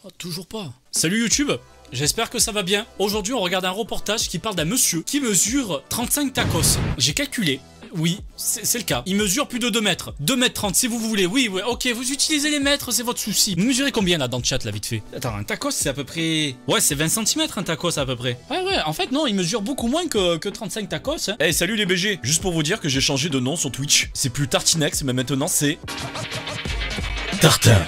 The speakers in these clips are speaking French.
Oh, toujours pas. Salut YouTube, j'espère que ça va bien. Aujourd'hui, on regarde un reportage qui parle d'un monsieur qui mesure 35 tacos. J'ai calculé. Oui, c'est le cas. Il mesure plus de 2 mètres. 2 mètres 30 si vous voulez. Oui, ok, vous utilisez les mètres, c'est votre souci. Vous mesurez combien là dans le chat là vite fait? Attends, un tacos c'est à peu près... Ouais, c'est 20 cm un tacos à peu près. Ouais, en fait non, il mesure beaucoup moins que 35 tacos. Hein. Hey, salut les BG. Juste pour vous dire que j'ai changé de nom sur Twitch. C'est plus Tartinex, mais maintenant c'est... Tartin.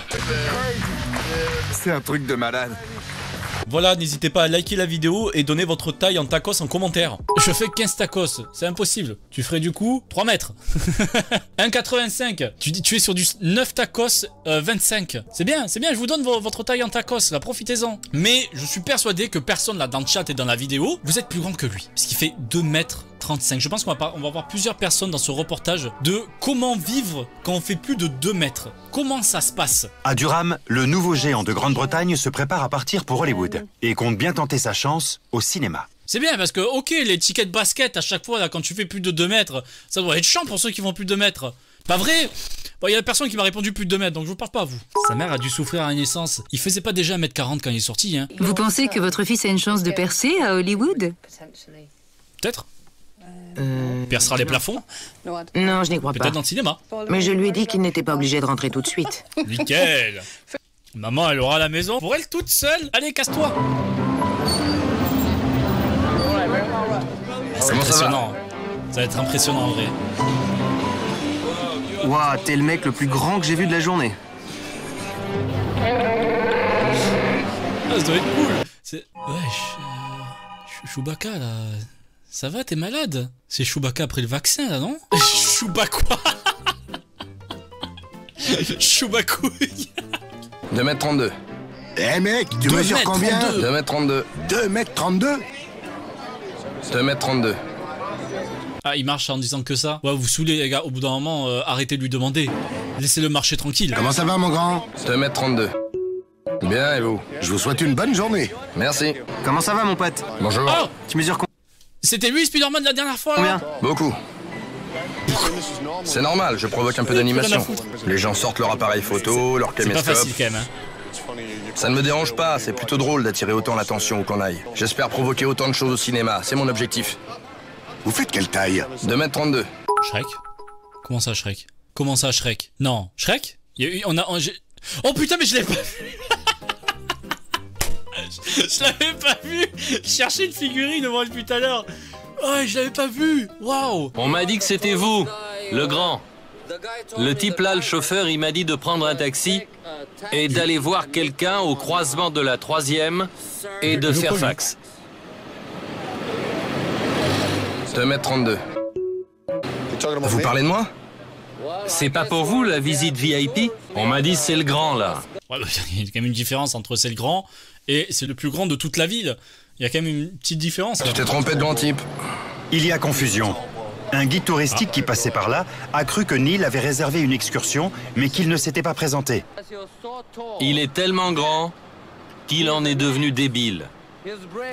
C'est un truc de malade. Voilà, n'hésitez pas à liker la vidéo et donner votre taille en tacos en commentaire. Je fais 15 tacos, c'est impossible. Tu ferais du coup 3 mètres. 1,85. Tu es sur du 9 tacos 25. C'est bien, je vous donne votre taille en tacos, là, profitez-en. Mais je suis persuadé que personne là dans le chat et dans la vidéo, vous êtes plus grand que lui. Parce qu'il fait 2 mètres 35. Je pense qu'on va avoir plusieurs personnes dans ce reportage de comment vivre quand on fait plus de 2 mètres. Comment ça se passe? À Durham, le nouveau géant de Grande-Bretagne se prépare à partir pour Hollywood et compte bien tenter sa chance au cinéma. C'est bien parce que, ok, les tickets de basket à chaque fois, là, quand tu fais plus de 2 mètres, ça doit être chiant pour ceux qui font plus de 2 mètres. Pas vrai? Bon, y a personne qui m'a répondu plus de 2 mètres, donc je vous parle pas à vous. Sa mère a dû souffrir à la naissance. Il faisait pas déjà 1m40 quand il est sorti, hein. Vous pensez que votre fils a une chance de percer à Hollywood? Peut-être. Percera les plafonds? Non, je n'y crois pas. Peut-être dans le cinéma. Mais je lui ai dit qu'il n'était pas obligé de rentrer tout de suite. Nickel. Maman, elle aura la maison pour elle toute seule. Allez, casse-toi. C'est impressionnant. Ça va être impressionnant en vrai. Ouah, t'es le mec le plus grand que j'ai vu de la journée. Ah, ça doit être cool. C'est... Ouais, Chewbacca là... Ça va, t'es malade? C'est Chewbacca après le vaccin là, non? Chewbacca quoi? Chewbacouille. 2m32. Eh mec, tu mesures combien? 2m32. 2m32? 2m32. Ah, il marche en disant que ça? Ouais, vous vous saoulez les gars, au bout d'un moment, arrêtez de lui demander. Laissez-le marcher tranquille. Comment ça va mon grand? 2m32. Bien, et vous? Je vous souhaite une bonne journée. Merci. Comment ça va mon pote? Bonjour. Oh! Tu mesures C'était lui Spider-Man la dernière fois là? combien? Beaucoup. C'est normal, je provoque un peu d'animation. Les gens sortent leur appareil photo, leur C'est pas caméscope. facile quand même, hein. Ça ne me dérange pas, c'est plutôt drôle d'attirer autant l'attention où qu'on aille. J'espère provoquer autant de choses au cinéma, c'est mon objectif. Vous faites quelle taille? 2m32. Shrek? Comment ça Shrek? Comment ça Shrek? Non. Shrek? Oh putain mais je l'ai pas vu. Je l'avais pas vu. Je cherchais une figurine moi depuis tout à l'heure. Ouais, je l'avais pas vu. Waouh. On m'a dit que c'était vous, le grand. Le type là, le chauffeur, il m'a dit de prendre un taxi et d'aller voir quelqu'un au croisement de la 3e et de Fairfax. 2m32. Vous parlez de moi? C'est pas pour vous la visite VIP? On m'a dit c'est le grand là. Ouais, bah, il y a quand même une différence entre c'est le grand et c'est le plus grand de toute la ville. Il y a quand même une petite différence. Là. Tu t'es trompé de grand type. Il y a confusion. Un guide touristique qui passait par là a cru que Neil avait réservé une excursion, mais qu'il ne s'était pas présenté. Il est tellement grand qu'il en est devenu débile.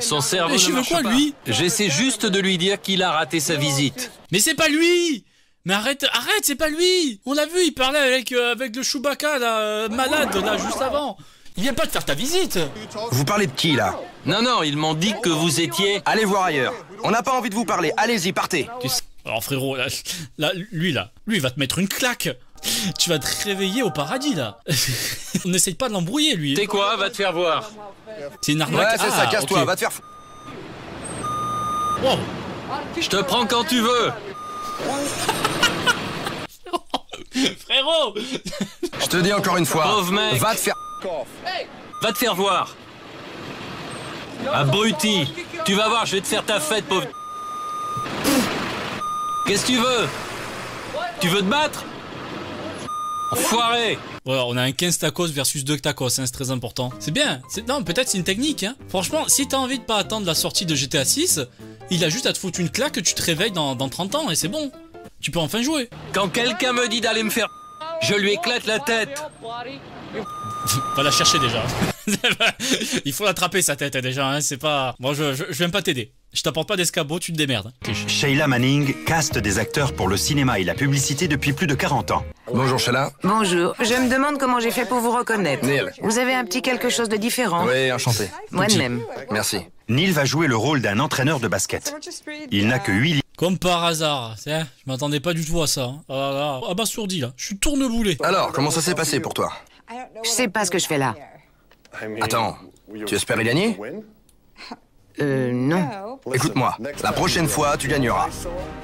Son cerveau Mais ne marche quoi, pas. lui? J'essaie juste de lui dire qu'il a raté sa visite. Mais c'est pas lui. Mais arrête, c'est pas lui. On l'a vu, il parlait avec le Chewbacca là, malade là juste avant. Il vient pas de faire ta visite. Vous parlez de qui là? Non, ils m'ont dit que vous étiez... Allez voir ailleurs. On n'a pas envie de vous parler, allez-y, partez. Alors frérot, lui il va te mettre une claque. Tu vas te réveiller au paradis là. On n'essaye pas de l'embrouiller lui. C'est quoi? Va te faire voir. C'est une arnaque. Ouais, c'est ça, casse-toi, ok. va te faire... Wow. Je te prends quand tu veux. Frérot. Je te dis encore une fois, Pauvre mec. va te faire... Va te faire voir. Abruti. Tu vas voir, je vais te faire ta fête, pauvre... Qu'est-ce que tu veux? Tu veux te battre? Enfoiré. Voilà, on a un 15 tacos versus 2 tacos, hein, c'est très important. C'est bien. Non, peut-être c'est une technique. Hein. Franchement, si t'as envie de pas attendre la sortie de GTA 6, il a juste à te foutre une claque que tu te réveilles dans 30 ans et c'est bon. Tu peux enfin jouer. Quand quelqu'un me dit d'aller me faire... Je lui éclate la tête. Va la chercher déjà. Il faut l'attraper sa tête déjà, hein, c'est pas... Bon, je viens pas t'aider. Je t'apporte pas d'escabeau, tu te démerdes. Sheila Manning caste des acteurs pour le cinéma et la publicité depuis plus de 40 ans. Bonjour Sheila. Bonjour. Je me demande comment j'ai fait pour vous reconnaître. Neil. Vous avez un petit quelque chose de différent. Oui, enchanté. Moi de même. Merci. Neil va jouer le rôle d'un entraîneur de basket. Il n'a que 8 Comme par hasard, je m'attendais pas du tout à ça. Hein. Ah là là, abasourdi là, je suis tourneboulé. Alors, comment ça s'est passé pour toi? Je sais pas ce que je fais là. Attends, tu espérais gagner? Non. Écoute-moi, la prochaine fois, tu gagneras.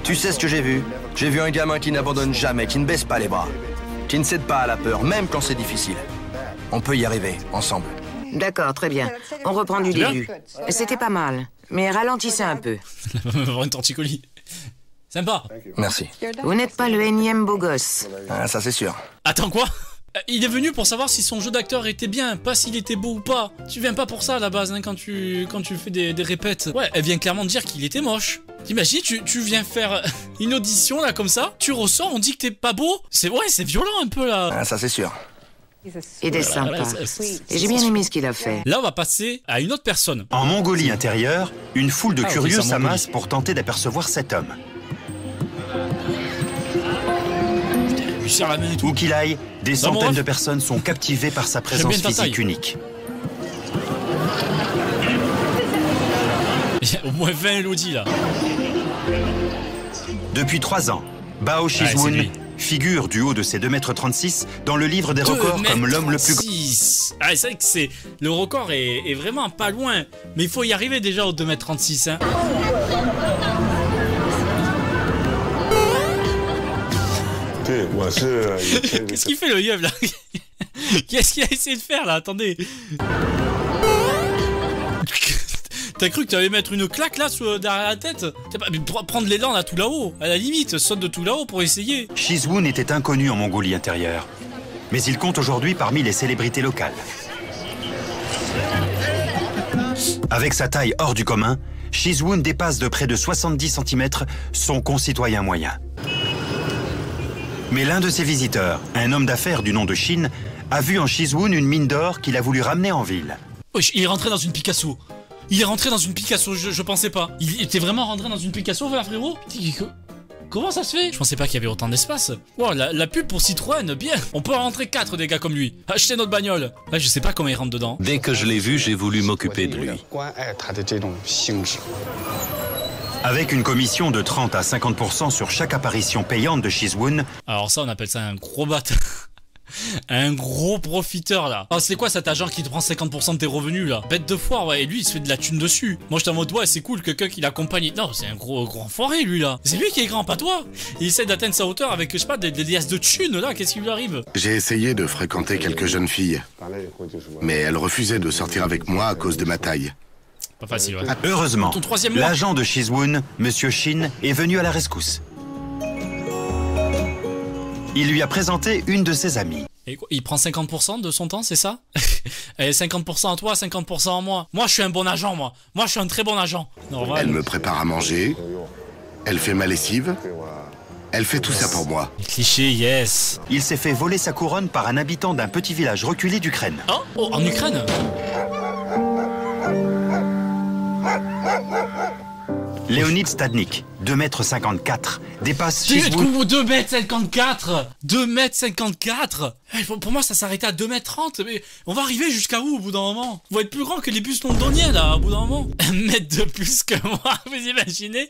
Tu sais ce que j'ai vu? J'ai vu un gamin qui n'abandonne jamais, qui ne baisse pas les bras, qui ne cède pas à la peur, même quand c'est difficile. On peut y arriver, ensemble. D'accord, très bien. On reprend du bien. début. C'était pas mal, mais ralentissez un peu. Avoir une torticolis. Sympa. Merci. Vous n'êtes pas le énième beau gosse. Ah, ça c'est sûr. Attends quoi? Il est venu pour savoir si son jeu d'acteur était bien, pas s'il était beau ou pas. Tu viens pas pour ça à la base, hein, quand tu fais des répètes. Ouais, elle vient clairement dire qu'il était moche. T'imagines, tu viens faire une audition là comme ça, tu ressors, on dit que t'es pas beau. C'est violent un peu là. Ah, ça c'est sûr. Il est sympa. Et j'ai bien aimé ce qu'il a fait. Là, on va passer à une autre personne. En Mongolie intérieure, une foule de Ah, ok, curieux c'est en Mongolie. s'amasse pour tenter d'apercevoir cet homme. Il lui serre la main et tout. Où qu'il aille, des Ça, mon centaines ref. de personnes sont captivées par sa J'aime présence bien ta physique taille. unique. Il y a au moins 20 Elodie là. Depuis 3 ans, Bao c'est Shizwun lui. figure du haut de ses 2,36 m dans le livre des records comme l'homme le plus grand. 2m36. Ah, c'est vrai que le record est vraiment pas loin. Mais il faut y arriver déjà au 2m36. Hein. Qu'est-ce qu'il fait le yeuve là? Qu'est-ce qu'il a essayé de faire là? Attendez. T'as cru que t'allais mettre une claque là derrière la tête? Prendre l'élan là tout là-haut. À la limite, saute de tout là-haut pour essayer. Shizwun était inconnu en Mongolie intérieure, mais il compte aujourd'hui parmi les célébrités locales. Avec sa taille hors du commun, Shizwun dépasse de près de 70 cm son concitoyen moyen. Mais l'un de ses visiteurs, un homme d'affaires du nom de Shin, a vu en Shizwun une mine d'or qu'il a voulu ramener en ville. Wesh, il est rentré dans une Picasso. Il est rentré dans une Picasso, je pensais pas. Il était vraiment rentré dans une Picasso, frérot? Comment ça se fait? Je pensais pas qu'il y avait autant d'espace. Wow, la pub pour Citroën, bien. On peut en rentrer 4 des gars comme lui. Achetez notre bagnole. Ouais, je sais pas comment il rentre dedans. Dès que je l'ai vu, j'ai voulu m'occuper de lui. Avec une commission de 30 à 50% sur chaque apparition payante de Shizwun, Alors ça, on appelle ça un gros bâtard. Un gros profiteur là. Oh, c'est quoi cet agent qui te prend 50% de tes revenus là? Bête de foire, ouais, et lui il se fait de la thune dessus. Moi j'étais en mode ouais, c'est cool, quelqu'un qui l'accompagne. Non, c'est un gros enfoiré lui là. C'est lui qui est grand, pas toi. Il essaie d'atteindre sa hauteur avec, je sais pas, des liasses de thunes là, qu'est-ce qui lui arrive? J'ai essayé de fréquenter quelques jeunes filles, mais elles refusaient de sortir avec moi à cause de ma taille. Pas facile, ouais. heureusement, Ton troisième mois. l'agent de Shizwun, Monsieur Shin, est venu à la rescousse. Il lui a présenté une de ses amies. Et quoi, il prend 50% de son temps, c'est ça? Allez, 50% à toi, 50% à moi. Moi, je suis un bon agent, moi. Moi, je suis un très bon agent. Normal. Elle me prépare à manger, elle fait ma lessive, elle fait tout ça pour moi. Cliché, yes. Il s'est fait voler sa couronne par un habitant d'un petit village reculé d'Ukraine. Oh, en Ukraine? Léonid Stadnik, 2,54 m, dépasse Shizwun. 2m54. 2m54. Pour moi, ça s'arrêtait à 2m30. Mais on va arriver jusqu'à où au bout d'un moment? Vous être plus grand que les bus londoniens, là, au bout d'un moment. 1 mètre de plus que moi, vous imaginez?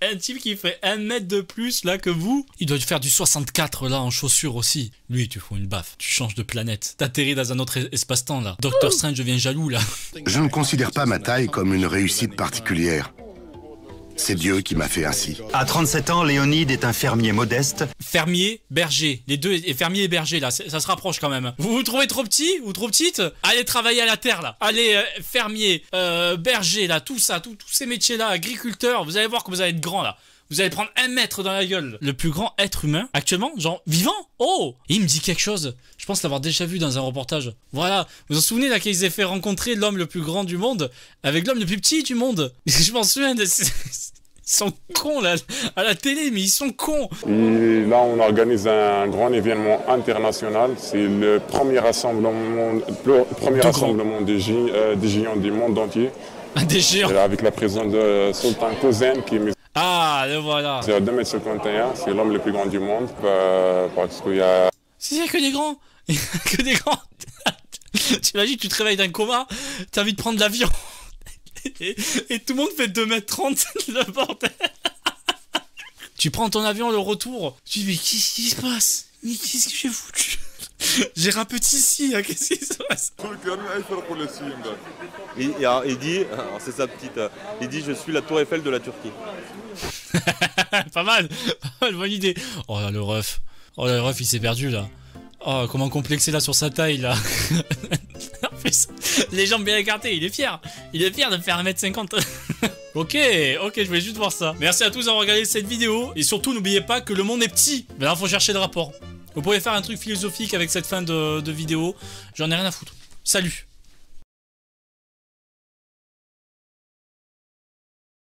Un type qui fait 1 mètre de plus, là, que vous. Il doit faire du 64, là, en chaussures aussi. Lui, tu fous une baffe. Tu changes de planète. T'atterris dans un autre espace-temps, là. Doctor Strange devient jaloux, là. Je ne considère pas ma taille comme une réussite particulière. C'est Dieu qui m'a fait ainsi. À 37 ans, Léonid est un fermier modeste. Fermier, berger. Les deux, et fermier et berger, là, ça se rapproche quand même. Vous vous trouvez trop petit ou trop petite? Allez travailler à la terre, là. Allez, fermier, berger, là, tout ça, tous ces métiers-là, agriculteur, vous allez voir que vous allez être grand, là. Vous allez prendre 1 mètre dans la gueule. Le plus grand être humain, actuellement, genre, vivant. Oh! Et il me dit quelque chose. Je pense l'avoir déjà vu dans un reportage. Voilà. Vous vous souvenez, là, qu'ils aient fait rencontrer l'homme le plus grand du monde avec l'homme le plus petit du monde? Je m'en souviens de... Ils sont cons, là, à la télé, mais ils sont cons. Et là, on organise un grand événement international. C'est le premier rassemblement des géants du monde entier. Des géants. Avec la présence de Sultan Kozen qui est Ah, le voilà. c'est à 2,51 m, c'est l'homme le plus grand du monde parce qu'il y a... Il y a que des grands. Il y a que des grands. T'imagines, tu te réveilles d'un coma, t'as envie de prendre l'avion. Et tout le monde fait 2,30 m, le bordel. Tu prends ton avion, le retour. Tu dis, mais qu'est-ce qui se passe? Mais qu'est-ce que j'ai foutu? J'ai rapetissé, hein, qu'est-ce qui se passe? Il dit, c'est sa petite, il dit, je suis la tour Eiffel de la Turquie. Pas mal, bonne idée. Oh là, le ref. Oh là, le ref, il s'est perdu, là. Oh, comment complexer là sur sa taille, là. En plus, les jambes bien écartées, il est fier. Il est fier de faire 1,50 m. Ok, je voulais juste voir ça. Merci à tous d'avoir regardé cette vidéo. Et surtout, n'oubliez pas que le monde est petit. Mais là, faut chercher le rapport. Vous pouvez faire un truc philosophique avec cette fin de vidéo. J'en ai rien à foutre. Salut.